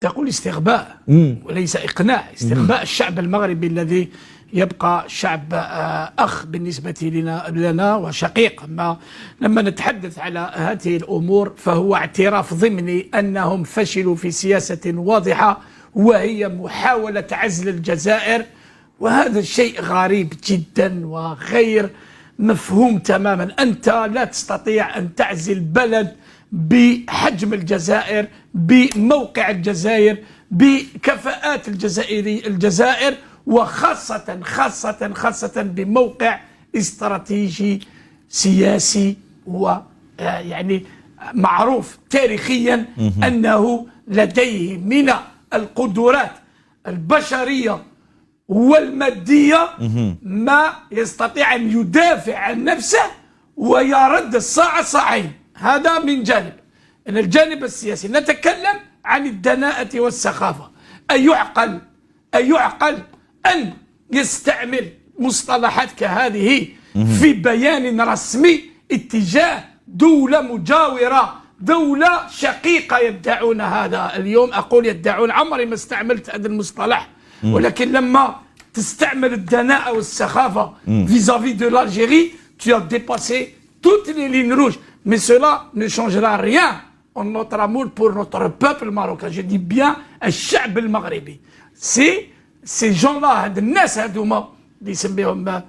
تقول استغباء وليس إقناع. استغباء الشعب المغربي الذي يبقى شعب أخ بالنسبة لنا وشقيق. لما نتحدث على هذه الأمور فهو اعتراف ضمني أنهم فشلوا في سياسة واضحة، وهي محاولة عزل الجزائر، وهذا الشيء غريب جدا وغير مفهوم تماما. أنت لا تستطيع أن تعزل بلد بحجم الجزائر، بموقع الجزائر، بكفاءات الجزائر، وخاصة خاصة بموقع استراتيجي سياسي، ويعني معروف تاريخيا أنه لديه من القدرات البشرية والمادية ما يستطيع أن يدافع عن نفسه ويرد الصاع صاعين. هذا من جانب. إن الجانب السياسي نتكلم عن الدناءة والسخافة. أيعقل أن يستعمل مصطلحات كهذه في بيان رسمي اتجاه دولة مجاورة، دولة شقيقة يدعون هذا اليوم. أقول يدعون، عمري ما استعملت هذا المصطلح، ولكن لما تستعمل الدناءة والسخافة vis-à-vis de l'Algérie, tu as dépassé toutes les lignes rouges. Mais cela ne changera rien en notre amour pour notre peuple marocain. Je dis bien الشعب المغربي. ces gens-là، هاد الناس هادوما اللي يسميهم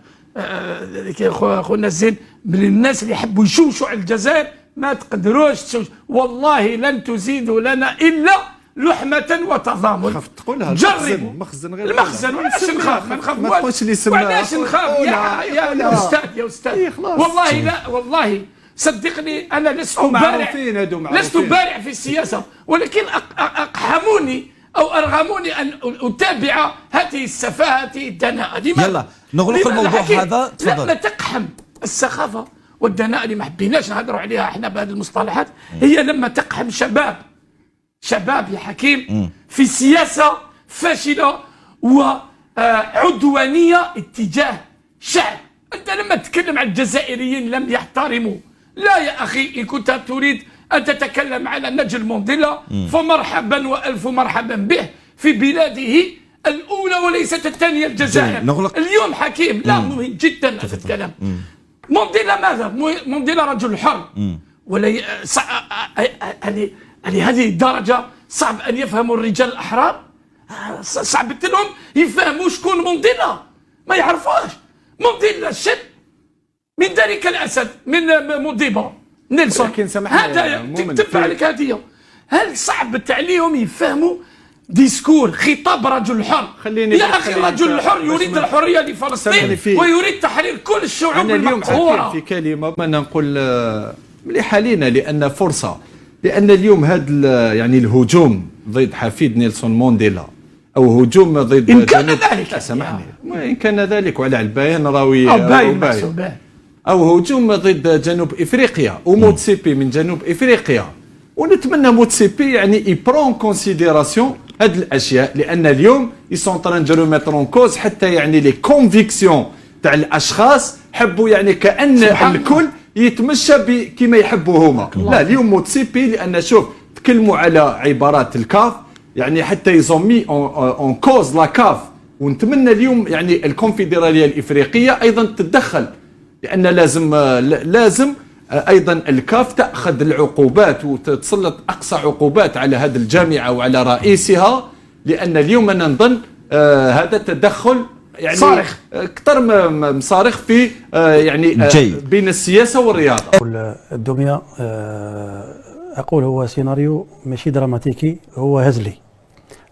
خونا الزين، من الناس اللي يحبوا يشوشوا على الجزائر، ما تقدروش والله لن تزيدوا لنا إلا لحمة وتضامن. خاف تقولها. جربوا المخزن غير المخزن. وعلاش نخاف؟ ما نخاف ما تقولش لي سماه. وعلاش نخاف يا أستاذ والله لا، والله صدقني أنا لست بارع في السياسة، ولكن أقحموني أو أرغموني أن أتابع هذه السفاهة الدناءة. يلا نغلق الموضوع هذا. لا تقحم السخافة والدناءة اللي ما حبيناش نهضروا عليها احنا بهذه المصطلحات. هي لما تقحم شباب يا حكيم في سياسة فاشلة وعدوانية اتجاه شعب. أنت لما تتكلم عن الجزائريين لم يحترموا. لا يا أخي، إن كنت تريد أن تتكلم على نجل مونديلا فمرحبا وألف مرحبا به في بلاده الأولى وليست الثانية الجزائر. اليوم حكيم لا مهم جدا هذا الكلام. مونديلا ماذا؟ مونديلا رجل حر، لهذه الدرجة صعب أن يفهموا الرجال الأحرار. صعب لهم يفهموا شكون مونديلا، ما يعرفوش. مونديلا شد من ذلك الأسد، من موديبا نيلسون. هذا تكتب عليك هذه. هل صعب عليهم يفهموا ديسكور خطاب رجل حر؟ يا أخي الرجل الحر يريد الحرية لفلسطين ويريد تحرير كل الشعوب المقهورة. في كلمة ما نقول مليحة لنا، لأن فرصة، لأن اليوم هذا يعني الهجوم ضد حفيد نيلسون مونديلا أو هجوم ضد إن كان ذلك، سامحني، إن كان ذلك وعلى البيان راوي أو هجوم ضد جنوب إفريقيا وموتسيبي من جنوب إفريقيا. ونتمنى موتسيبي يعني يبرون كونسيديراسيون هاد الاشياء، لان اليوم يسون تران دو ريميتر اون كوز حتى يعني لي كونفيكسيون تاع الاشخاص حبوا يعني كان الكل يتمشى كما يحبوا هما. لا اليوم موتسيبي، لان شوف تكلموا على عبارات الكاف يعني حتى يزومي اون كوز لا كاف. ونتمنى اليوم يعني الكونفدراليه الافريقيه ايضا تتدخل، لان لازم ايضا الكاف تاخذ العقوبات وتسلط اقصى عقوبات على هذه الجامعه وعلى رئيسها، لان اليوم انا نظن هذا تدخل يعني صارخ اكثر من صارخ في يعني بين السياسه والرياضه. الدميه اقول هو سيناريو ماشي دراماتيكي، هو هزلي.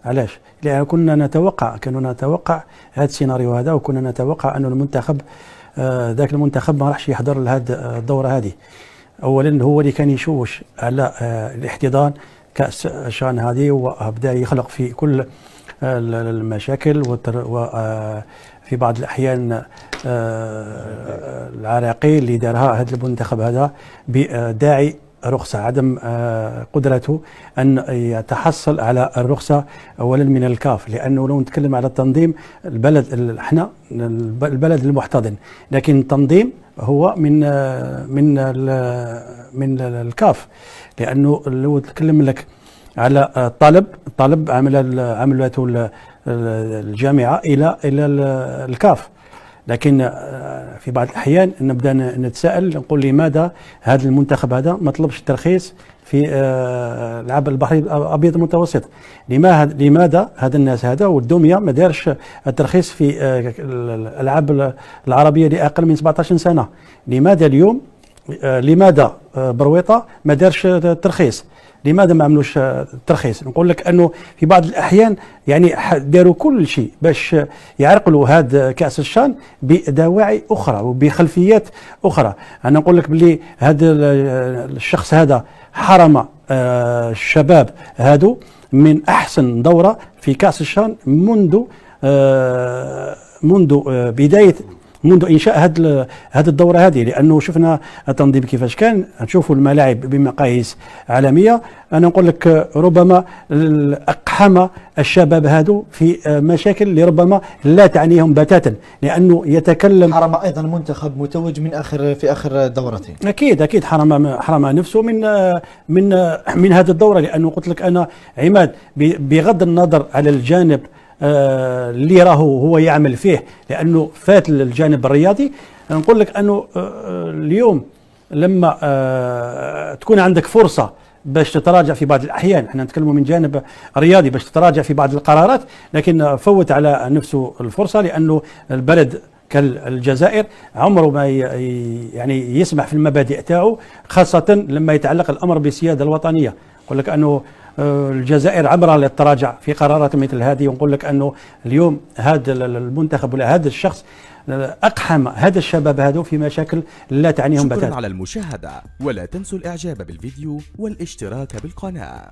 علاش؟ لان كنا نتوقع هذا السيناريو هذا، وكنا نتوقع أن المنتخب ذاك المنتخب ما راحش يحضر لهذه الدوره هذه. اولا هو اللي كان يشوش على الاحتضان كاس الشان هذه، وبدا يخلق في كل المشاكل وفي بعض الاحيان العراقيل اللي دارها هذا المنتخب هذا بداعي رخصة، عدم قدرته أن يتحصل على الرخصة أولا من الكاف. لأنه لو نتكلم على التنظيم، البلد احنا البلد المحتضن، لكن التنظيم هو من الكاف. لأنه لو نتكلم لك على الطلب عملته الجامعه الى الكاف. لكن في بعض الاحيان نبدا نتساءل، نقول لماذا هذا المنتخب هذا ما طلبش الترخيص في العاب البحر الابيض المتوسط؟ لماذا هذا الناس هذا والدميه ما دارش الترخيص في الالعاب العربيه لاقل من 17 سنه؟ لماذا اليوم لماذا برويطه ما دارش الترخيص؟ لماذا ما عملوش الترخيص؟ نقول لك انه في بعض الاحيان يعني داروا كل شيء باش يعرقلوا هذا كاس الشان بدواعي اخرى وبخلفيات اخرى. انا نقول لك باللي هذا الشخص هذا حرم الشباب هادو من احسن دوره في كاس الشان منذ انشاء هذه الدوره هذه، لانه شفنا التنظيم كيفاش كان، نشوفوا الملاعب بمقاييس عالميه. انا نقول لك ربما اقحم الشباب هذو في مشاكل اللي ربما لا تعنيهم بتاتا، لانه يتكلم حرم ايضا منتخب متوج في اخر دورته. اكيد حرم نفسه من هذه الدوره، لانه قلت لك انا عماد بغض النظر على الجانب اللي راهو هو يعمل فيه، لانه فات الجانب الرياضي. نقول لك انه اليوم لما تكون عندك فرصه باش تتراجع في بعض الاحيان، احنا نتكلموا من جانب رياضي، باش تتراجع في بعض القرارات، لكن فوت على نفسه الفرصه، لانه البلد كالجزائر عمره ما يعني يسمح في المبادئ تاعو، خاصه لما يتعلق الامر بالسياده الوطنيه. نقول لك انه الجزائر عبر للتراجع في قرارات مثل هذه، ونقول لك انه اليوم هذا المنتخب ولا هذا الشخص اقحم هذا الشباب هذو في مشاكل لا تعنيهم بتاتا. شكرا على المشاهدة، ولا تنسوا الاعجاب بالفيديو والاشتراك بالقناة.